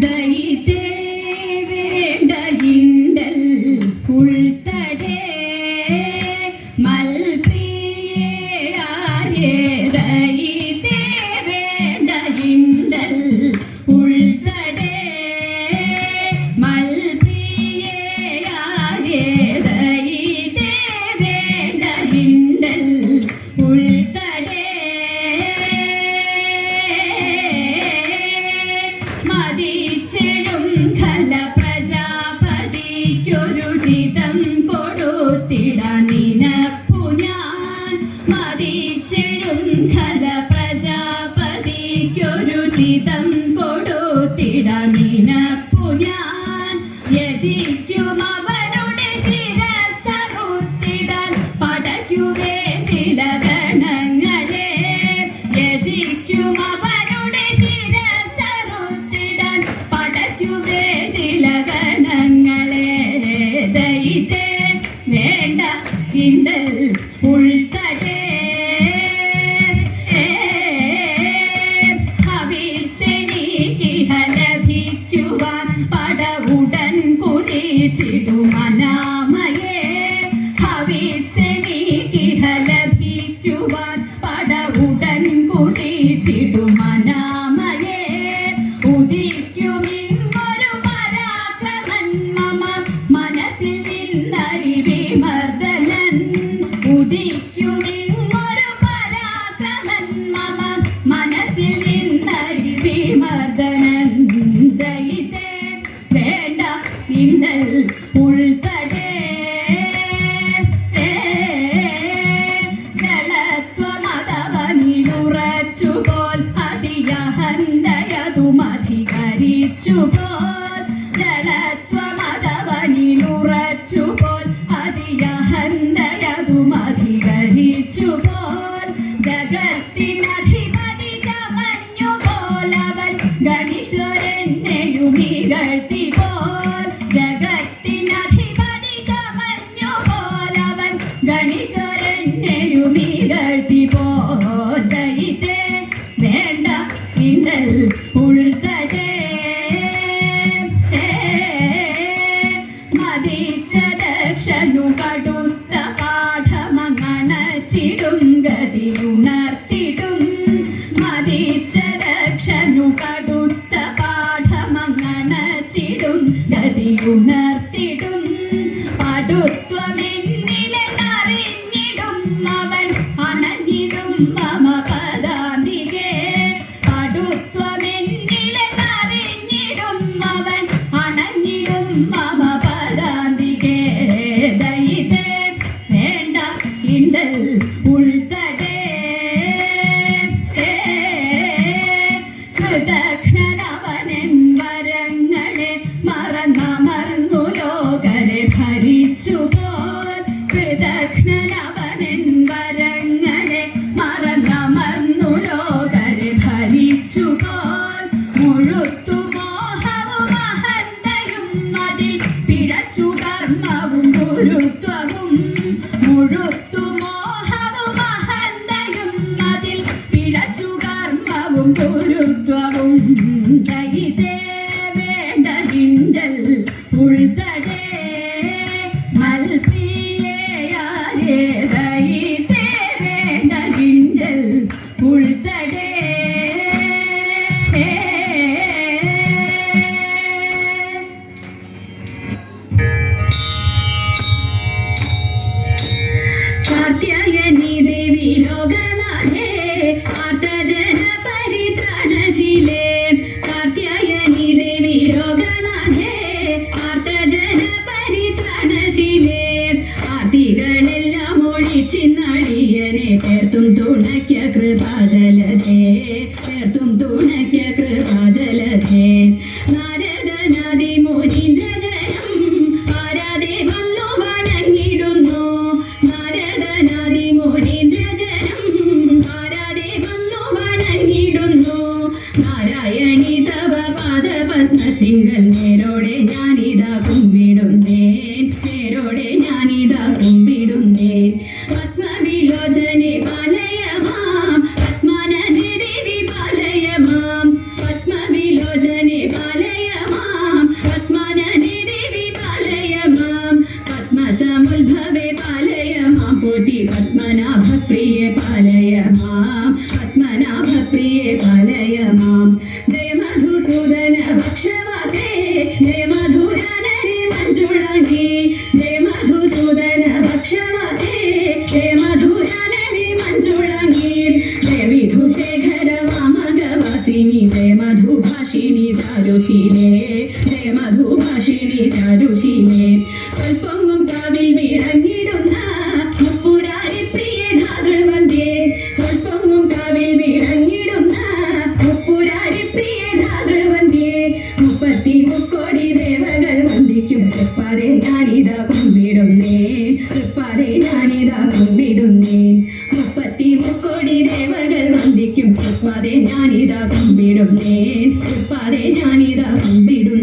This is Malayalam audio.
ദയിതേ വേണ്ട ഇണ്ടൽ ഉൾത്തടേ മൽപ്രിയേ ആരേ ദയിതേ വേണ്ട ഇണ്ടൽ ഉൾത്തടേ മൽപ്രിയേ ആരേ ദയിതേ വേണ്ട ഇണ്ടൽ ഉൾത്തടേ മതിച്ചെടും ഖല പ്രജാപതിക്കൊരു ജിതം കൊടുത്തിടാൻ നിനപ്പു ഞാൻ മതിച്ചെടും ഖല പ്രജാപതിക്കൊരു ജിതം കൊടുത്തിടാൻ നിനപ്പു ഞാൻ യജിക്കും അവരുടെ ശിരസ്സറുത്തിടാൻ പടയ്ക്കുവേ ചില ഗണങ്ങളെ യജിക്കും അവരുടെ ശിരസ്സറുത്തിടാൻ പടയ്ക്കുവേ ചില ഗണങ്ങളെ ദയിതേ വേണ്ട ഇണ്ടൽ ഉൾത്തടേ ഹവിസ്സെനിക്കിഹ ലഭിക്കുവാൻ പടവുടൻ കുതിച്ചിടുമനാമയേ ഹവിസ്സെനിക്കിഹ ലഭിക്കുവാൻ പടവുടൻ കുതിച്ചിടുമനാമയേ ഉദിക്കുമിന്നൊരു പരാക്രമൻ മമ മനസ്സിൽ നിന്നരിവിമർദ്ദനൻ ഉദിക്കുമിന്നൊരു പരാക്രമൻ മമ മനസ്സിൽ നിന്നരിവിമർദ്ദനൻ ദയിതേ വേണ്ട ഇണ്ടൽ ഉൾത്തടേ ജലത്വമതവനിലുറച്ചുപോൽ അതിയഹന്തയതുമധികരിച്ചുപോൽ ജലത്വമതവനിലുറച്ചുപോൽ അതിയഹന്തയതുമധികരിച്ചുപോൽ ജഗത്തിനധിപതി ചമഞ്ഞുപോലവൻ ഗണിച്ചൊരെന്നെയും ഇകഴ്ത്തിപോൽ ജഗത്തിനധിപതി ചമഞ്ഞുപോലവൻ ഗണിച്ചൊരെന്നെയും ഇകഴ്ത്തിപോൽ ദയിതേ വേണ്ട ഇണ്ടൽ ഉൾത്തടേ മതിച്ച ദക്ഷനു കടുത്ത പാഠമങ്ങണച്ചിടും ഗതിയുണർത്തിടും മതിച്ച ദക്ഷനു കടുത്ത പാഠമങ്ങണച്ചിടും ഗതിയുണർത്തിടും പടുത്വമെന്നിലെന്നറിഞ്ഞിടും അവൻ അണഞ്ഞിടും മമ പദാന്തികേ പടുത്വമെന്നിലെന്നറിഞ്ഞിടും അവൻ അണഞ്ഞിടും മമ പദാന്തികേ ദയിതേ വേണ്ട ഇണ്ടൽ ഉൾത്തടേ കൃതഘ്നനവനൻ വരങ്ങളെ മറന്നമർന്നു ലോകരെ ഭരിച്ചുപോൽ കൃതഘ്നനവനൻ വരങ്ങളെ മറന്നമർന്നു ലോകരെ ഭരിച്ചുപോൽ മുഴുത്തു മോഹവും അഹന്തയും അതിൽ പിഴച്ചു കർമ്മവും ഗുരുത്വവും മുഴുത്തു മോഹവും അഹന്തയും അതിൽ പിഴച്ചു കർമ്മവും ഗുരുത്വവും ദയിതേ വേണ്ട ഇണ്ടൽ ഉൾത്തടേ മൽപ്രിയേ ആരേ ദയിതേ വേണ്ട ഇണ്ടൽ ഉൾത്തടേ കാർത്യായനി ദേവി ലോകനാഥേ ആർത്തജന പരിത്രാണശീലേ കാർത്യായനി ദേവി ലോകനാഥേ ആർത്തജന പരിത്രാണശീലേ ആർത്തികളെല്ലാം ഒഴിച്ചിന്നടിയനെ തീർത്തും തുണയ്ക്ക കൃപാജലധേ തീർത്തും തുണയ്ക്ക കൃപാജലധേ നാരദനാദി മുനീന്ദ്രജനം ആരാധേ വന്നു വണങ്ങിടുന്നു നാരദനാദി മുനീന്ദ്രജനം ആരാധേ വന്നു വണങ്ങിടുന്നു നാരായണി തവ പാദപത്മത്തിങ്കൽ നേരോടെ ഞാനിതാ കുമ്പിടുന്നേൻ നേരോടെ ഞാനിതാ കുമ്പിടുന്നേൻ പത്മവിലോചനെ പാലയ മാം പത്മാനന്ദ ദേവി പാലയ മാം പത്മവിലോചനെ പാലയ ചാരുശീലേ മധുഭാഷിണി ചാരുശീലേ സ്വൽപ്പൊങ്ങും കാവിൽ വിളങ്ങിടുന്ന മുപ്പുരാരി പ്രിയ ധാതൃവന്ധ്യേ സ്വൽപ്പൊങ്ങും കാവിൽ വിളങ്ങിടുന്ന മുപ്പുരാരി പ്രിയ ധാതൃവന്ധ്യേ 33 ദേവകൾ വന്ദിക്കും തൃപ്പാതെ ഞാനിതാ കുമ്പിടുന്നേ തൃപ്പാതെ ഞാനിതാ കുമ്പിടുന്നേ 33 ദേവകൾ വന്ദിക്കും തൃപ്പാതെ ഞാനിതാ കുമ്പിടുന്നേ തൃപ്പാതെ ഞാനിതാ കുമ്പിടുന്നേ